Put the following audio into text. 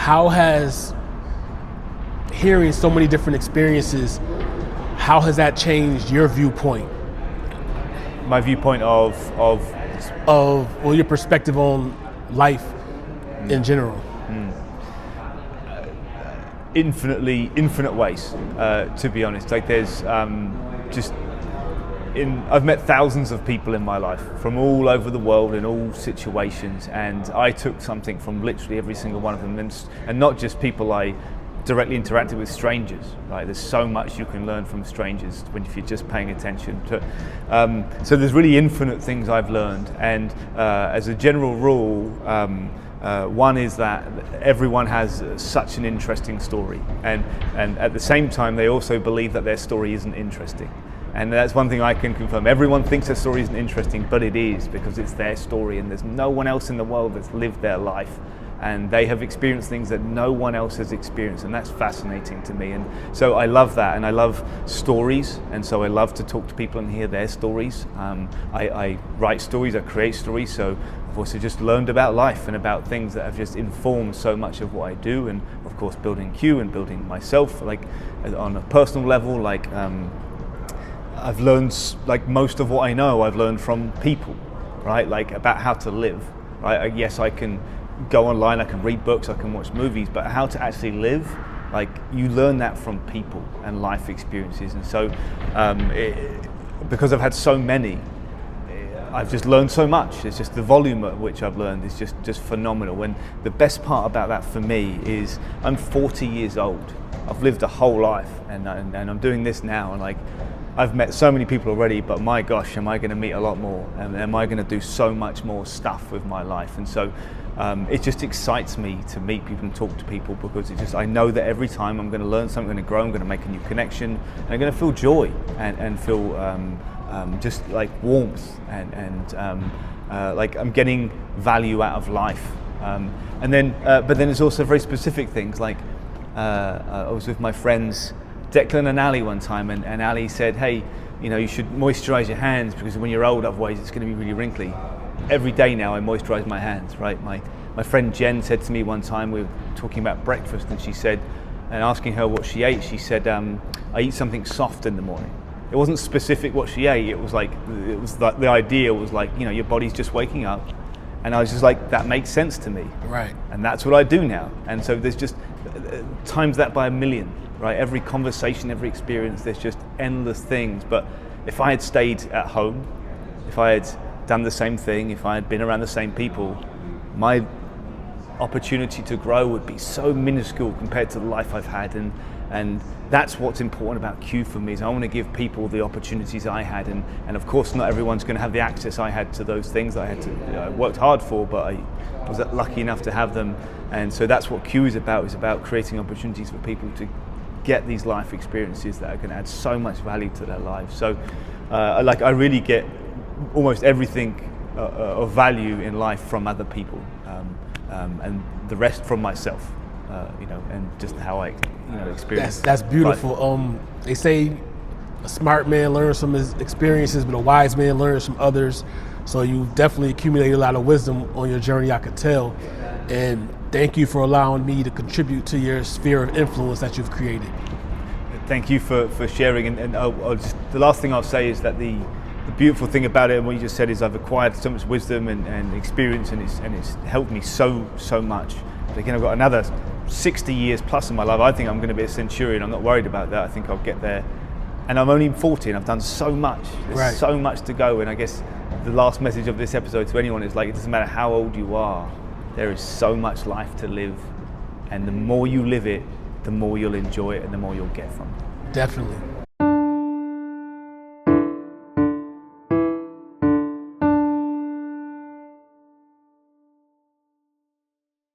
how has hearing so many different experiences, how has that changed your viewpoint? My viewpoint of Well, your perspective on life in general. Infinite ways, to be honest. Like there's I've met thousands of people in my life from all over the world in all situations, and I took something from literally every single one of them, and not just people I directly interacted with, strangers, right? There's so much you can learn from strangers if you're just paying attention to. So there's really infinite things I've learned, and as a general rule, one is that everyone has such an interesting story, and at the same time they also believe that their story isn't interesting. And that's one thing I can confirm. Everyone thinks their story isn't interesting, but it is, because it's their story and there's no one else in the world that's lived their life. And they have experienced things that no one else has experienced, and that's fascinating to me. And so I love that, and I love stories, and so I love to talk to people and hear their stories. I write stories, I create stories, so I've also just learned about life and about things that have just informed so much of what I do, and of course building Q and building myself, like on a personal level, like I've learned, like most of what I know, I've learned from people, right? Like about how to live, right? Yes, I can go online, I can read books, I can watch movies, but how to actually live, like you learn that from people and life experiences. And so because I've had so many, I've just learned so much. It's just the volume at which I've learned is just phenomenal. And the best part about that for me is I'm 40 years old. I've lived a whole life, and I'm doing this now, and like I've met so many people already, but my gosh, am I going to meet a lot more, and am I going to do so much more stuff with my life? And so it just excites me to meet people and talk to people, because I know that every time I'm going to learn something, I'm going to grow, I'm going to make a new connection, and I'm going to feel joy and feel just like warmth and like I'm getting value out of life. But then there's also very specific things, like I was with my friends Declan and Ali one time, and Ali said, hey, you should moisturize your hands, because when you're old, otherwise it's going to be really wrinkly. Every day now I moisturize my hands, right? My friend Jen said to me one time, we were talking about breakfast, and she said, and asking her what she ate, she said, I eat something soft in the morning. It wasn't specific what she ate, it was like the idea was like, your body's just waking up. And I was just like, that makes sense to me. Right. And that's what I do now. And so there's just times that by a million, right? Every conversation, every experience, there's just endless things. But if I had stayed at home, if I had done the same thing, if I had been around the same people, my opportunity to grow would be so minuscule compared to the life I've had. And that's what's important about Q for me, is I want to give people the opportunities I had, and of course not everyone's going to have the access I had to those things that I had to, I worked hard for, but I was lucky enough to have them. And so that's what Q is about creating opportunities for people to get these life experiences that are going to add so much value to their lives. So I really get almost everything of value in life from other people, and the rest from myself. And just how I, experience. That's beautiful. Life. They say a smart man learns from his experiences, but a wise man learns from others. So you've definitely accumulated a lot of wisdom on your journey, I could tell. And thank you for allowing me to contribute to your sphere of influence that you've created. Thank you for sharing. And the last thing I'll say is that the beautiful thing about it, and what you just said, is I've acquired so much wisdom and experience, and it's helped me so much. Again, I've got another 60 years plus in my life. I think I'm going to be a centurion. I'm not worried about that. I think I'll get there. And I'm only 40 and I've done so much. There's so much to go. And I guess the last message of this episode to anyone is like, it doesn't matter how old you are, there is so much life to live. And the more you live it, the more you'll enjoy it and the more you'll get from it. Definitely.